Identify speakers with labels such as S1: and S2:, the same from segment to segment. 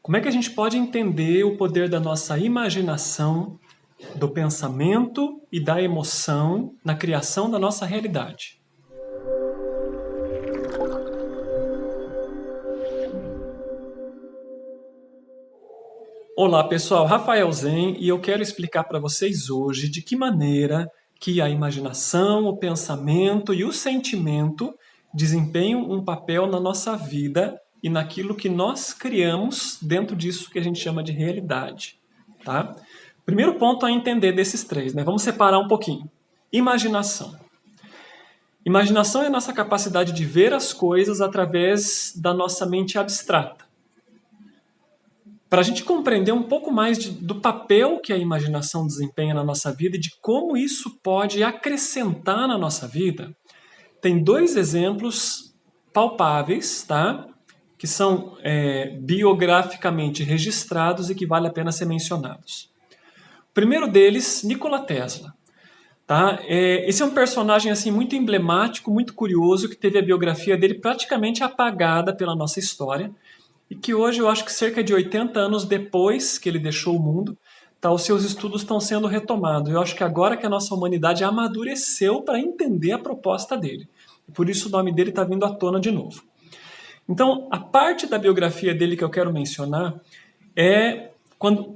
S1: Como é que a gente pode entender o poder da nossa imaginação, do pensamento e da emoção na criação da nossa realidade? Olá pessoal, Rafael Zen e eu quero explicar para vocês hoje de que maneira que a imaginação, o pensamento e o sentimento desempenham um papel na nossa vida e naquilo que nós criamos dentro disso que a gente chama de realidade, tá? Primeiro ponto a entender desses três, né? Vamos separar um pouquinho. Imaginação. Imaginação é a nossa capacidade de ver as coisas através da nossa mente abstrata. Para a gente compreender um pouco mais do papel que a imaginação desempenha na nossa vida e de como isso pode acrescentar na nossa vida, tem dois exemplos palpáveis, tá? Que são biograficamente registrados e que vale a pena ser mencionados. O primeiro deles, Nikola Tesla. Tá? Esse é um personagem assim, muito emblemático, muito curioso, que teve a biografia dele praticamente apagada pela nossa história e que hoje, eu acho que cerca de 80 anos depois que ele deixou o mundo, tá, os seus estudos estão sendo retomados. Eu acho que agora que a nossa humanidade amadureceu para entender a proposta dele. Por isso o nome dele está vindo à tona de novo. Então, a parte da biografia dele que eu quero mencionar é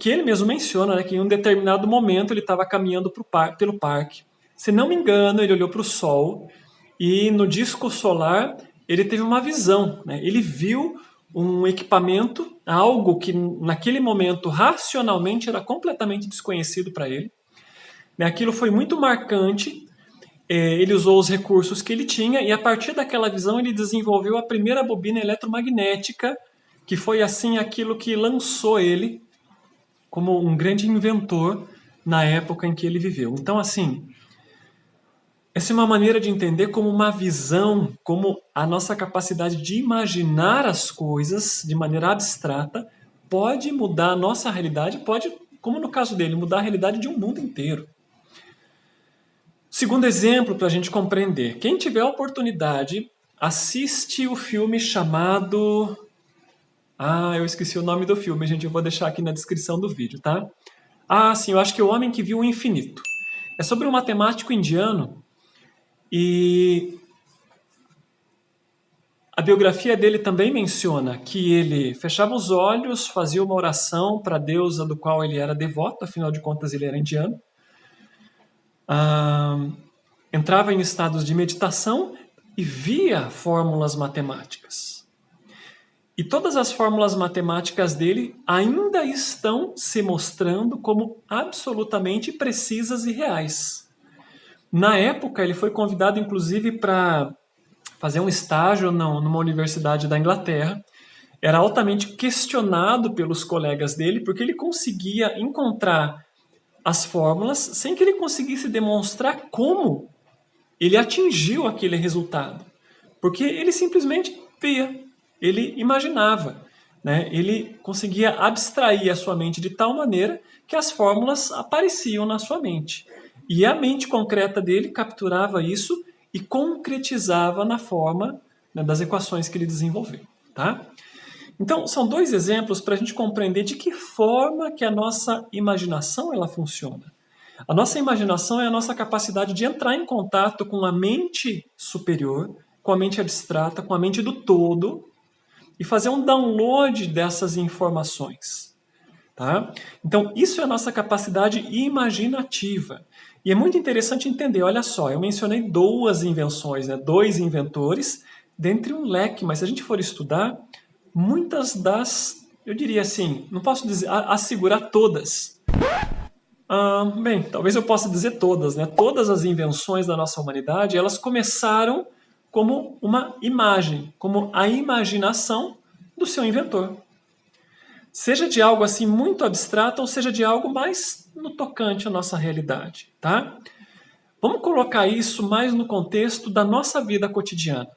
S1: que ele mesmo menciona, né, que em um determinado momento ele estava caminhando pelo parque. Se não me engano, ele olhou para o sol e no disco solar ele teve uma visão. Né? Ele viu um equipamento, algo que naquele momento racionalmente era completamente desconhecido para ele. Aquilo foi muito marcante, ele usou os recursos que ele tinha e a partir daquela visão ele desenvolveu a primeira bobina eletromagnética, que foi assim aquilo que lançou ele como um grande inventor na época em que ele viveu. Então, assim, essa é uma maneira de entender como uma visão, como a nossa capacidade de imaginar as coisas de maneira abstrata pode mudar a nossa realidade, pode, como no caso dele, mudar a realidade de um mundo inteiro. Segundo exemplo, para a gente compreender, quem tiver a oportunidade, assiste o filme chamado... eu esqueci o nome do filme, gente, eu vou deixar aqui na descrição do vídeo, tá? Sim, eu acho que é O Homem que Viu o Infinito. É sobre um matemático indiano e a biografia dele também menciona que ele fechava os olhos, fazia uma oração para a deusa do qual ele era devoto, afinal de contas ele era indiano, entrava em estados de meditação e via fórmulas matemáticas. E todas as fórmulas matemáticas dele ainda estão se mostrando como absolutamente precisas e reais. Na época, ele foi convidado, inclusive, para fazer um estágio numa universidade da Inglaterra. Era altamente questionado pelos colegas dele, porque ele conseguia encontrar as fórmulas sem que ele conseguisse demonstrar como ele atingiu aquele resultado. Porque ele simplesmente via, ele imaginava, né? Ele conseguia abstrair a sua mente de tal maneira que as fórmulas apareciam na sua mente. E a mente concreta dele capturava isso e concretizava na forma, né, das equações que ele desenvolveu. Tá? Então, são dois exemplos para a gente compreender de que forma que a nossa imaginação ela funciona. A nossa imaginação é a nossa capacidade de entrar em contato com a mente superior, com a mente abstrata, com a mente do todo e fazer um download dessas informações. Tá? Então, isso é a nossa capacidade imaginativa. E é muito interessante entender, olha só, eu mencionei duas invenções, né? Dois inventores, dentre um leque, mas se a gente for estudar, muitas das, eu diria assim, não posso dizer, assegurar todas. Bem, talvez eu possa dizer todas, né? Todas as invenções da nossa humanidade, elas começaram como uma imagem, como a imaginação do seu inventor. Seja de algo assim muito abstrato ou seja de algo mais no tocante à nossa realidade, tá? Vamos colocar isso mais no contexto da nossa vida cotidiana.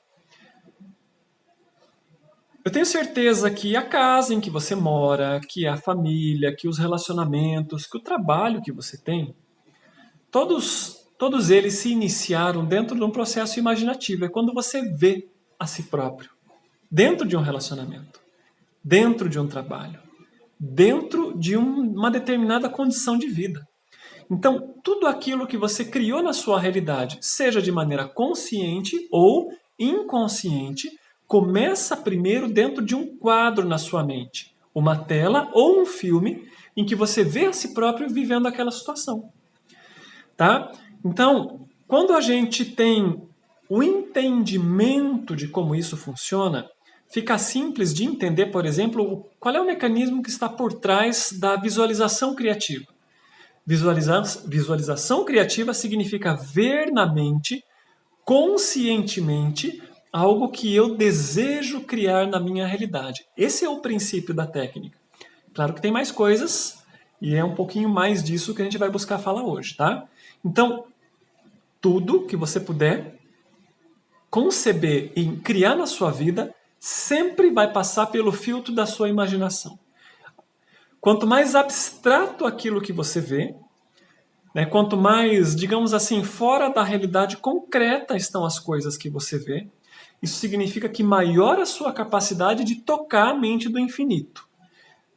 S1: Eu tenho certeza que a casa em que você mora, que a família, que os relacionamentos, que o trabalho que você tem, todos eles se iniciaram dentro de um processo imaginativo. É quando você vê a si próprio, dentro de um relacionamento, dentro de um trabalho. dentro de uma determinada condição de vida. Então, tudo aquilo que você criou na sua realidade, seja de maneira consciente ou inconsciente, começa primeiro dentro de um quadro na sua mente, uma tela ou um filme em que você vê a si próprio vivendo aquela situação. Tá? Então, quando a gente tem o entendimento de como isso funciona, fica simples de entender, por exemplo, qual é o mecanismo que está por trás da visualização criativa. Visualização criativa significa ver na mente, conscientemente, algo que eu desejo criar na minha realidade. Esse é o princípio da técnica. Claro que tem mais coisas, e é um pouquinho mais disso que a gente vai buscar falar hoje, tá? Então, tudo que você puder conceber e criar na sua vida sempre vai passar pelo filtro da sua imaginação. Quanto mais abstrato aquilo que você vê, né, quanto mais, digamos assim, fora da realidade concreta estão as coisas que você vê, isso significa que maior a sua capacidade de tocar a mente do infinito.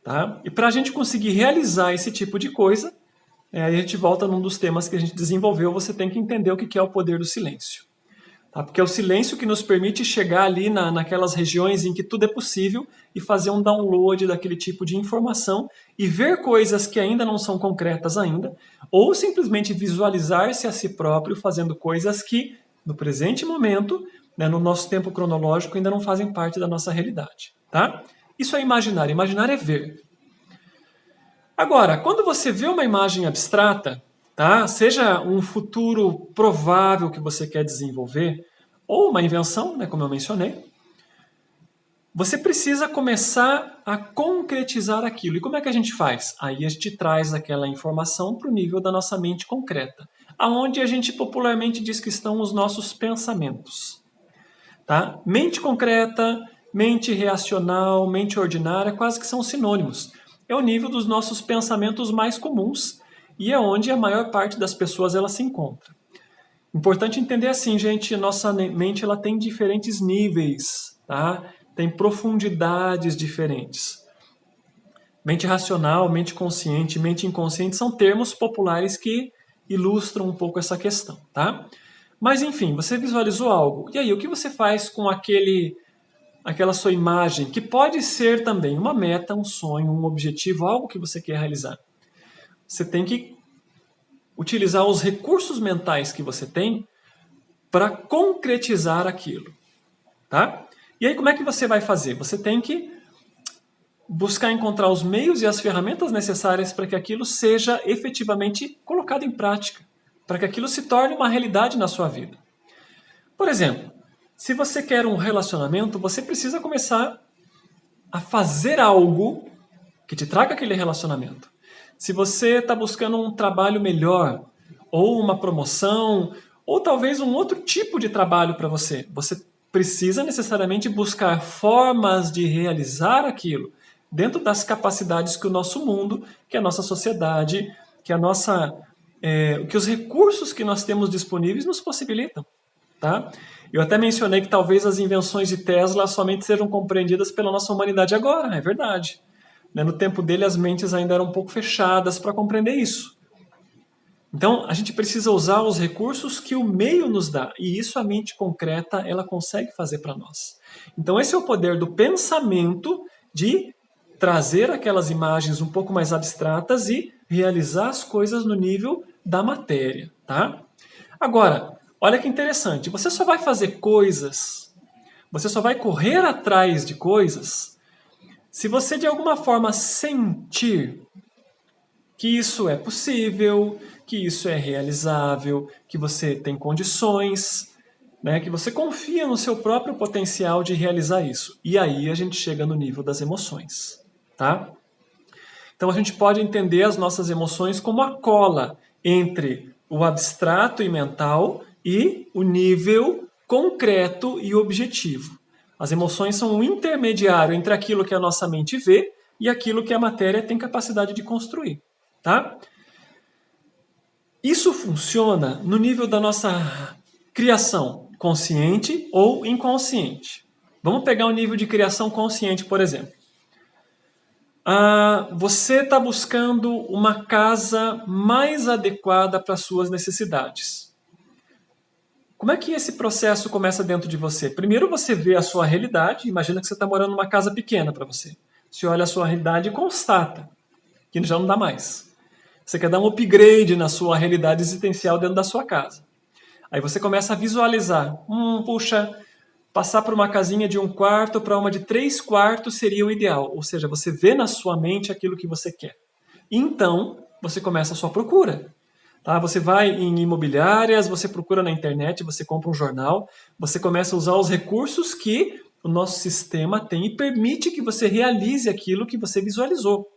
S1: Tá? E para a gente conseguir realizar esse tipo de coisa, aí a gente volta num dos temas que a gente desenvolveu, você tem que entender o que é o poder do silêncio. Tá? Porque é o silêncio que nos permite chegar ali naquelas regiões em que tudo é possível e fazer um download daquele tipo de informação e ver coisas que ainda não são concretas ainda, ou simplesmente visualizar-se a si próprio fazendo coisas que, no presente momento, né, no nosso tempo cronológico, ainda não fazem parte da nossa realidade. Tá? Isso é imaginar. Imaginar é ver. Agora, quando você vê uma imagem abstrata, tá? Seja um futuro provável que você quer desenvolver, ou uma invenção, né, como eu mencionei, você precisa começar a concretizar aquilo. E como é que a gente faz? Aí a gente traz aquela informação para o nível da nossa mente concreta, aonde a gente popularmente diz que estão os nossos pensamentos. Tá? Mente concreta, mente reacional, mente ordinária, quase que são sinônimos. É o nível dos nossos pensamentos mais comuns e é onde a maior parte das pessoas ela se encontra. Importante entender assim, gente, nossa mente ela tem diferentes níveis, tá? Tem profundidades diferentes. Mente racional, mente consciente, mente inconsciente são termos populares que ilustram um pouco essa questão, tá? Mas enfim, você visualizou algo. E aí, o que você faz com aquela sua imagem, que pode ser também uma meta, um sonho, um objetivo, algo que você quer realizar? Você tem que utilizar os recursos mentais que você tem para concretizar aquilo, tá? E aí como é que você vai fazer? Você tem que buscar encontrar os meios e as ferramentas necessárias para que aquilo seja efetivamente colocado em prática, para que aquilo se torne uma realidade na sua vida. Por exemplo, se você quer um relacionamento, você precisa começar a fazer algo que te traga aquele relacionamento. Se você está buscando um trabalho melhor, ou uma promoção, ou talvez um outro tipo de trabalho para você, você precisa necessariamente buscar formas de realizar aquilo dentro das capacidades que o nosso mundo, que a nossa sociedade, que os recursos que nós temos disponíveis nos possibilitam. Tá? Eu até mencionei que talvez as invenções de Tesla somente sejam compreendidas pela nossa humanidade agora, é verdade. No tempo dele, as mentes ainda eram um pouco fechadas para compreender isso. Então, a gente precisa usar os recursos que o meio nos dá, e isso a mente concreta ela consegue fazer para nós. Então, esse é o poder do pensamento de trazer aquelas imagens um pouco mais abstratas e realizar as coisas no nível da matéria. Tá? Agora, olha que interessante, você só vai fazer coisas, você só vai correr atrás de coisas se você de alguma forma sentir que isso é possível, que isso é realizável, que você tem condições, né, que você confia no seu próprio potencial de realizar isso. E aí a gente chega no nível das emoções, tá? Então a gente pode entender as nossas emoções como a cola entre o abstrato e mental e o nível concreto e objetivo. As emoções são um intermediário entre aquilo que a nossa mente vê e aquilo que a matéria tem capacidade de construir. Tá? Isso funciona no nível da nossa criação consciente ou inconsciente. Vamos pegar o nível de criação consciente, por exemplo. Você está buscando uma casa mais adequada para as suas necessidades. Como é que esse processo começa dentro de você? Primeiro você vê a sua realidade, imagina que você está morando numa casa pequena para você. Você olha a sua realidade e constata que já não dá mais. Você quer dar um upgrade na sua realidade existencial dentro da sua casa. Aí você começa a visualizar. Puxa, passar por uma casinha de 1 quarto para uma de 3 quartos seria o ideal. Ou seja, você vê na sua mente aquilo que você quer. Então, você começa a sua procura. Tá? Você vai em imobiliárias, você procura na internet, você compra um jornal, você começa a usar os recursos que o nosso sistema tem e permite que você realize aquilo que você visualizou.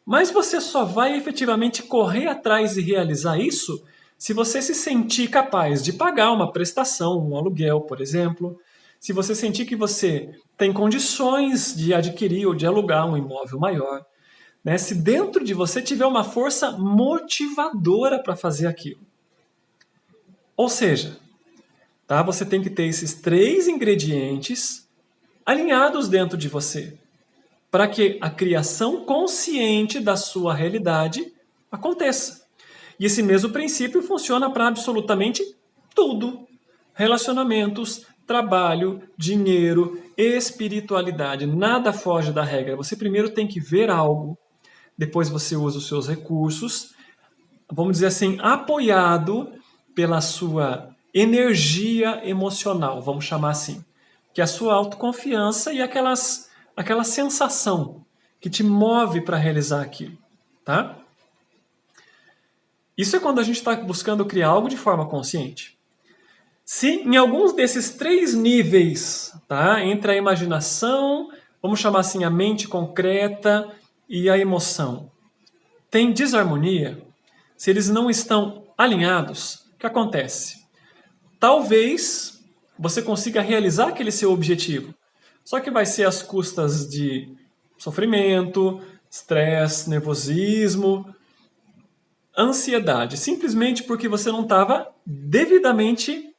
S1: Mas você só vai efetivamente correr atrás e realizar isso se você se sentir capaz de pagar uma prestação, um aluguel, por exemplo. Se você sentir que você tem condições de adquirir ou de alugar um imóvel maior. Né? Se dentro de você tiver uma força motivadora para fazer aquilo. Ou seja, tá? Você tem que ter esses 3 ingredientes alinhados dentro de você para que a criação consciente da sua realidade aconteça. E esse mesmo princípio funciona para absolutamente tudo. Relacionamentos, trabalho, dinheiro, espiritualidade. Nada foge da regra. Você primeiro tem que ver algo, depois você usa os seus recursos, vamos dizer assim, apoiado pela sua energia emocional, vamos chamar assim, que é a sua autoconfiança e aquela sensação que te move para realizar aquilo, tá? Isso é quando a gente está buscando criar algo de forma consciente. Se em alguns desses 3 níveis, tá, entre a imaginação, vamos chamar assim, a mente concreta e a emoção, tem desarmonia, se eles não estão alinhados, o que acontece? Talvez você consiga realizar aquele seu objetivo, só que vai ser às custas de sofrimento, estresse, nervosismo, ansiedade, simplesmente porque você não estava devidamente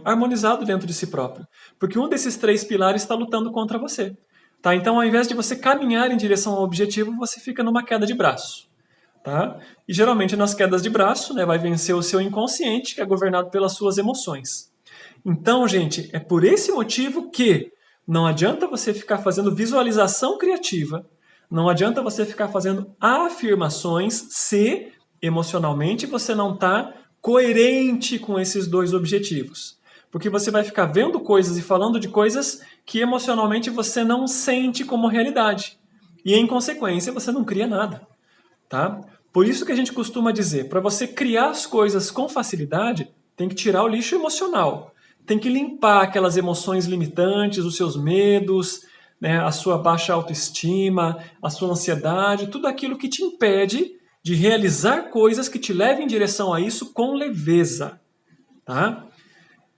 S1: harmonizado dentro de si próprio. Porque um desses 3 pilares está lutando contra você. Tá? Então, ao invés de você caminhar em direção ao objetivo, você fica numa queda de braço. Tá? E geralmente nas quedas de braço, né, vai vencer o seu inconsciente, que é governado pelas suas emoções. Então, gente, é por esse motivo que não adianta você ficar fazendo visualização criativa, não adianta você ficar fazendo afirmações se emocionalmente você não está coerente com esses 2 objetivos. Porque você vai ficar vendo coisas e falando de coisas que emocionalmente você não sente como realidade. E em consequência você não cria nada. Tá? Por isso que a gente costuma dizer, para você criar as coisas com facilidade, tem que tirar o lixo emocional. Tem que limpar aquelas emoções limitantes, os seus medos, né, a sua baixa autoestima, a sua ansiedade, tudo aquilo que te impede de realizar coisas que te levem em direção a isso com leveza. Tá?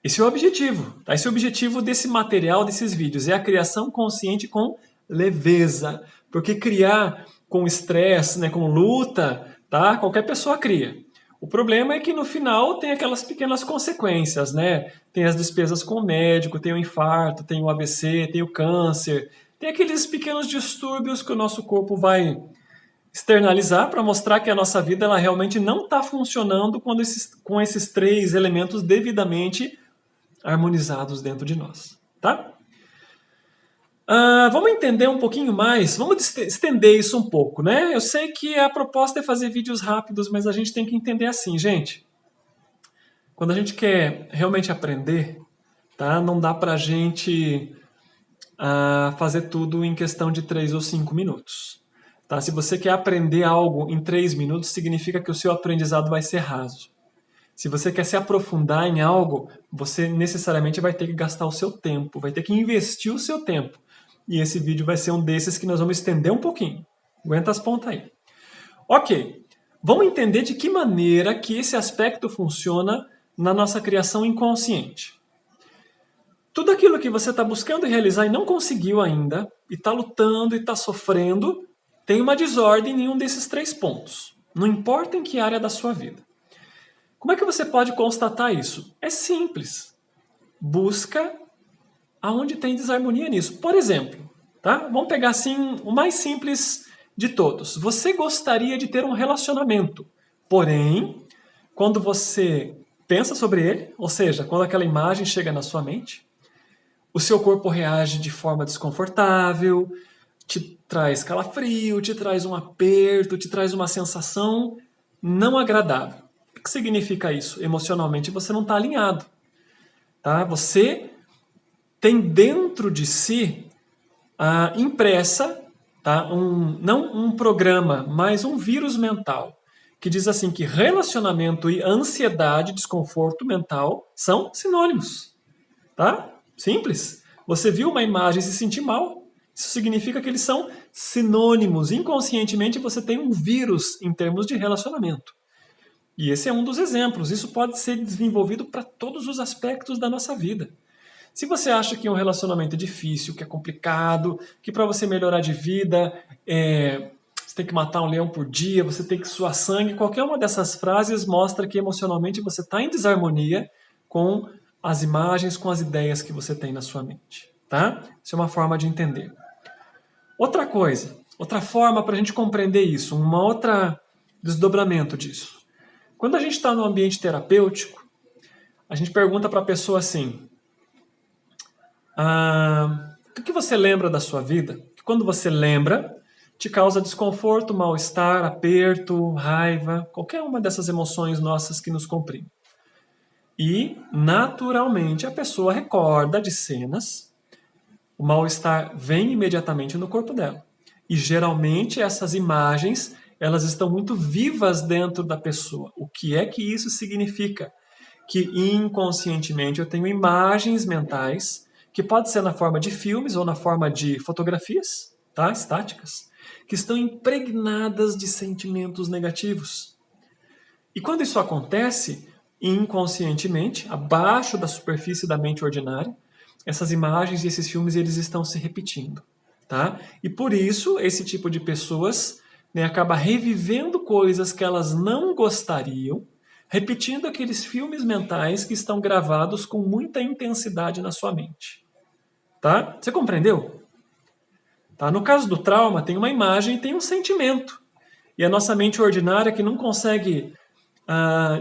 S1: Esse é o objetivo. Tá? Esse é o objetivo desse material, desses vídeos. É a criação consciente com leveza. Porque criar com estresse, né, com luta, tá? Qualquer pessoa cria. O problema é que no final tem aquelas pequenas consequências, né? Tem as despesas com o médico, tem o infarto, tem o AVC, tem o câncer, tem aqueles pequenos distúrbios que o nosso corpo vai externalizar para mostrar que a nossa vida ela realmente não está funcionando com esses 3 elementos devidamente harmonizados dentro de nós, tá? Vamos entender um pouquinho mais, vamos estender isso um pouco, né? Eu sei que a proposta é fazer vídeos rápidos, mas a gente tem que entender assim, gente. Quando a gente quer realmente aprender, tá? Não dá pra gente fazer tudo em questão de 3 ou 5 minutos. Tá? Se você quer aprender algo em 3 minutos, significa que o seu aprendizado vai ser raso. Se você quer se aprofundar em algo, você necessariamente vai ter que gastar o seu tempo, vai ter que investir o seu tempo. E esse vídeo vai ser um desses que nós vamos estender um pouquinho. Aguenta as pontas aí. Ok, vamos entender de que maneira que esse aspecto funciona na nossa criação inconsciente. Tudo aquilo que você está buscando realizar e não conseguiu ainda, e está lutando e está sofrendo, tem uma desordem em um desses 3 pontos. Não importa em que área da sua vida. Como é que você pode constatar isso? É simples. Busca aonde tem desarmonia nisso. Por exemplo, Tá? Vamos pegar assim o mais simples de todos. Você gostaria de ter um relacionamento, porém, quando você pensa sobre ele, ou seja, quando aquela imagem chega na sua mente, o seu corpo reage de forma desconfortável, te traz calafrio, te traz um aperto, te traz uma sensação não agradável. O que significa isso? Emocionalmente você não está alinhado. Tá? Você tem dentro de si impressa, tá? Não um programa, mas um vírus mental que diz assim que relacionamento e ansiedade, desconforto mental são sinônimos. Tá? Simples. Você viu uma imagem e se sentir mal. Isso significa que eles são sinônimos. Inconscientemente você tem um vírus em termos de relacionamento. E esse é um dos exemplos. Isso pode ser desenvolvido para todos os aspectos da nossa vida. Se você acha que um relacionamento é difícil, que é complicado, que para você melhorar de vida você tem que matar um leão por dia, você tem que suar sangue, qualquer uma dessas frases mostra que emocionalmente você está em desarmonia com as imagens, com as ideias que você tem na sua mente. Tá? Isso é uma forma de entender. Outra coisa, outra forma para a gente compreender isso, uma outra desdobramento disso. Quando a gente está no ambiente terapêutico, a gente pergunta para a pessoa assim: o que você lembra da sua vida? Que quando você lembra, te causa desconforto, mal-estar, aperto, raiva, qualquer uma dessas emoções nossas que nos comprimem. E, naturalmente, a pessoa recorda de cenas, o mal-estar vem imediatamente no corpo dela. E, geralmente, essas imagens, elas estão muito vivas dentro da pessoa. O que é que isso significa? Que, inconscientemente, eu tenho imagens mentais, que pode ser na forma de filmes ou na forma de fotografias, tá? Estáticas, que estão impregnadas de sentimentos negativos. E quando isso acontece, inconscientemente, abaixo da superfície da mente ordinária, essas imagens e esses filmes eles estão se repetindo, tá? E por isso esse tipo de pessoas acaba revivendo coisas que elas não gostariam, repetindo aqueles filmes mentais que estão gravados com muita intensidade na sua mente, tá? Você compreendeu? Tá? No caso do trauma, tem uma imagem e tem um sentimento. E a nossa mente ordinária, que não consegue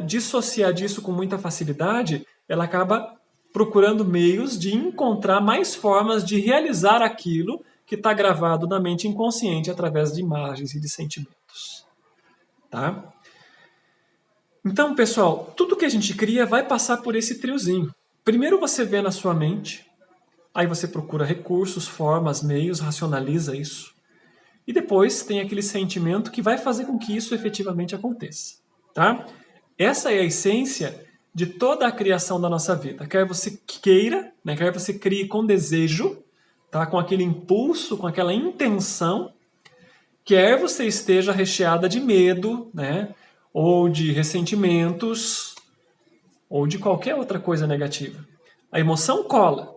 S1: dissociar disso com muita facilidade, ela acaba procurando meios de encontrar mais formas de realizar aquilo que está gravado na mente inconsciente através de imagens e de sentimentos. Tá? Então, pessoal, tudo que a gente cria vai passar por esse triozinho. Primeiro você vê na sua mente, aí você procura recursos, formas, meios, racionaliza isso. E depois tem aquele sentimento que vai fazer com que isso efetivamente aconteça. Tá? Essa é a essência de toda a criação da nossa vida. Quer você queira, quer você crie com desejo, tá? Com aquele impulso, com aquela intenção, quer você esteja recheada de medo, ou de ressentimentos, ou de qualquer outra coisa negativa. A emoção cola,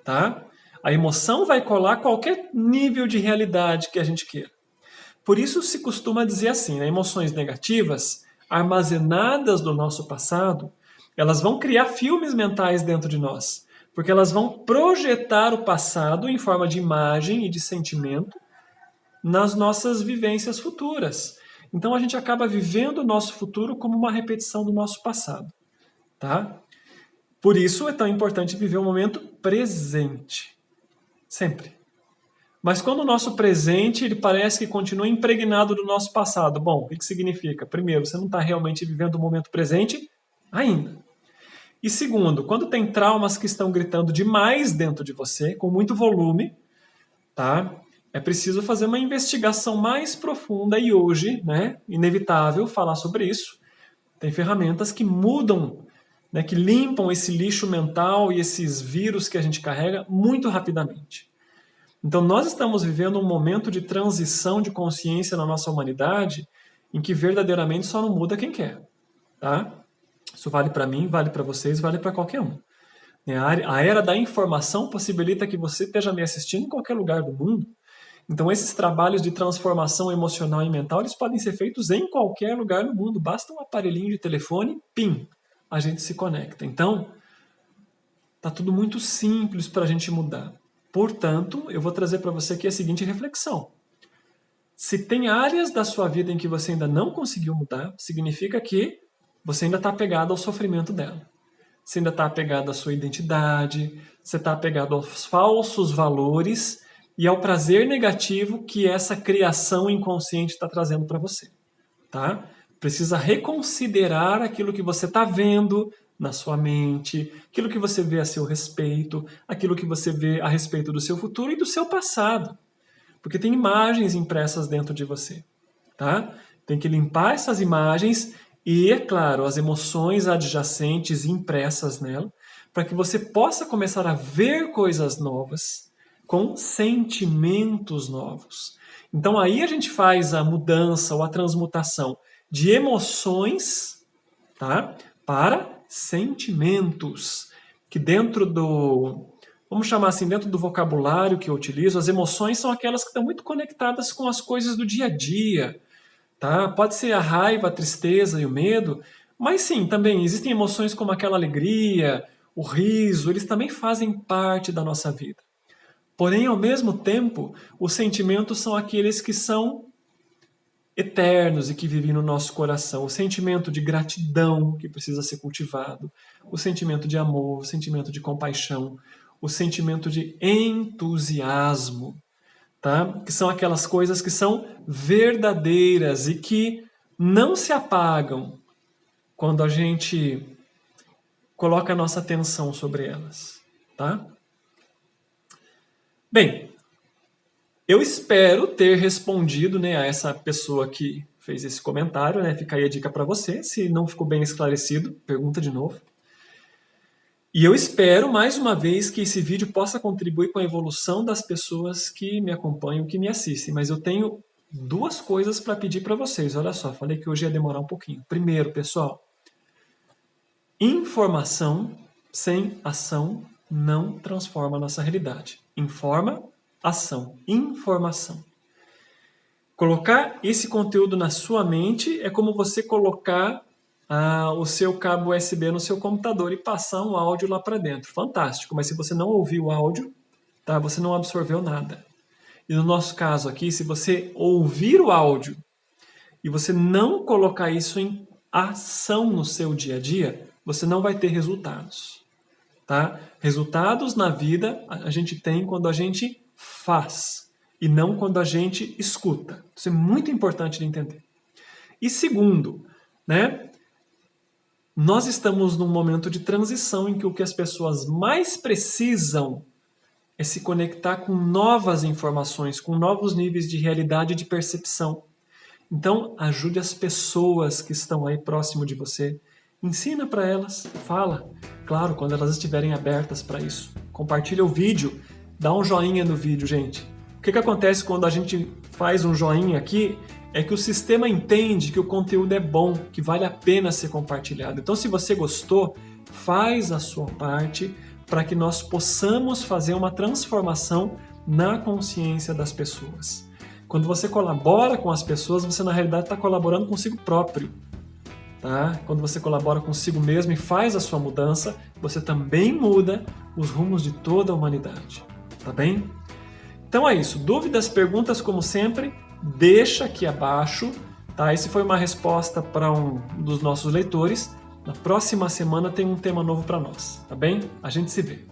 S1: tá? A emoção vai colar qualquer nível de realidade que a gente queira. Por isso se costuma dizer assim, emoções negativas armazenadas do nosso passado, elas vão criar filmes mentais dentro de nós, porque elas vão projetar o passado em forma de imagem e de sentimento nas nossas vivências futuras. Então a gente acaba vivendo o nosso futuro como uma repetição do nosso passado, tá? Por isso é tão importante viver o momento presente, sempre. Mas quando o nosso presente ele parece que continua impregnado do nosso passado, bom, o que significa? Primeiro, você não está realmente vivendo o momento presente ainda. E segundo, quando tem traumas que estão gritando demais dentro de você, com muito volume, tá? É preciso fazer uma investigação mais profunda e hoje, inevitável falar sobre isso. Tem ferramentas que mudam, que limpam esse lixo mental e esses vírus que a gente carrega muito rapidamente. Então, nós estamos vivendo um momento de transição de consciência na nossa humanidade em que verdadeiramente só não muda quem quer. Tá? Isso vale para mim, vale para vocês, vale para qualquer um. A era da informação possibilita que você esteja me assistindo em qualquer lugar do mundo. Então, esses trabalhos de transformação emocional e mental eles podem ser feitos em qualquer lugar do mundo. Basta um aparelhinho de telefone, pim, a gente se conecta. Então, tá tudo muito simples para a gente mudar. Portanto, eu vou trazer para você aqui a seguinte reflexão. Se tem áreas da sua vida em que você ainda não conseguiu mudar, significa que você ainda está apegado ao sofrimento dela. Você ainda está apegado à sua identidade, você está apegado aos falsos valores e ao prazer negativo que essa criação inconsciente está trazendo para você. Tá? Precisa reconsiderar aquilo que você está vendo na sua mente, aquilo que você vê a seu respeito, aquilo que você vê a respeito do seu futuro e do seu passado. Porque tem imagens impressas dentro de você. Tá? Tem que limpar essas imagens e, é claro, as emoções adjacentes impressas nela, para que você possa começar a ver coisas novas com sentimentos novos. Então aí a gente faz a mudança ou a transmutação de emoções, tá, para sentimentos, que dentro do, vamos chamar assim, dentro do vocabulário que eu utilizo, as emoções são aquelas que estão muito conectadas com as coisas do dia a dia. Tá? Pode ser a raiva, a tristeza e o medo, mas sim, também existem emoções como aquela alegria, o riso, eles também fazem parte da nossa vida. Porém, ao mesmo tempo, os sentimentos são aqueles que são eternos e que vivem no nosso coração. O sentimento de gratidão, que precisa ser cultivado, o sentimento de amor, o sentimento de compaixão, o sentimento de entusiasmo. Tá? Que são aquelas coisas que são verdadeiras e que não se apagam quando a gente coloca a nossa atenção sobre elas. Tá? Bem, eu espero ter respondido, né, a essa pessoa que fez esse comentário. Né? Fica aí a dica para você. Se não ficou bem esclarecido, pergunta de novo. E eu espero, mais uma vez, que esse vídeo possa contribuir com a evolução das pessoas que me acompanham, que me assistem. Mas eu tenho duas coisas para pedir para vocês. Olha só, falei que hoje ia demorar um pouquinho. Primeiro, pessoal, informação sem ação não transforma a nossa realidade. Informa, ação, informação. Colocar esse conteúdo na sua mente é como você colocar o seu cabo USB no seu computador e passar um áudio lá para dentro. Fantástico, mas se você não ouviu o áudio, tá, você não absorveu nada. E no nosso caso aqui, se você ouvir o áudio e você não colocar isso em ação no seu dia a dia, você não vai ter resultados. Tá? Resultados na vida a gente tem quando a gente faz e não quando a gente escuta. Isso é muito importante de entender. E segundo, né? Nós estamos num momento de transição em que o que as pessoas mais precisam é se conectar com novas informações, com novos níveis de realidade e de percepção. Então, ajude as pessoas que estão aí próximo de você. Ensina para elas, fala. Claro, quando elas estiverem abertas para isso. Compartilha o vídeo, dá um joinha no vídeo, gente. O que acontece quando a gente faz um joinha aqui é que o sistema entende que o conteúdo é bom, que vale a pena ser compartilhado. Então, se você gostou, faz a sua parte para que nós possamos fazer uma transformação na consciência das pessoas. Quando você colabora com as pessoas, você na realidade está colaborando consigo próprio. Tá? Quando você colabora consigo mesmo e faz a sua mudança, você também muda os rumos de toda a humanidade. Tá bem? Então é isso. Dúvidas, perguntas, como sempre, deixa aqui abaixo. Tá? Essa foi uma resposta para um dos nossos leitores. Na próxima semana tem um tema novo para nós. Tá bem? A gente se vê.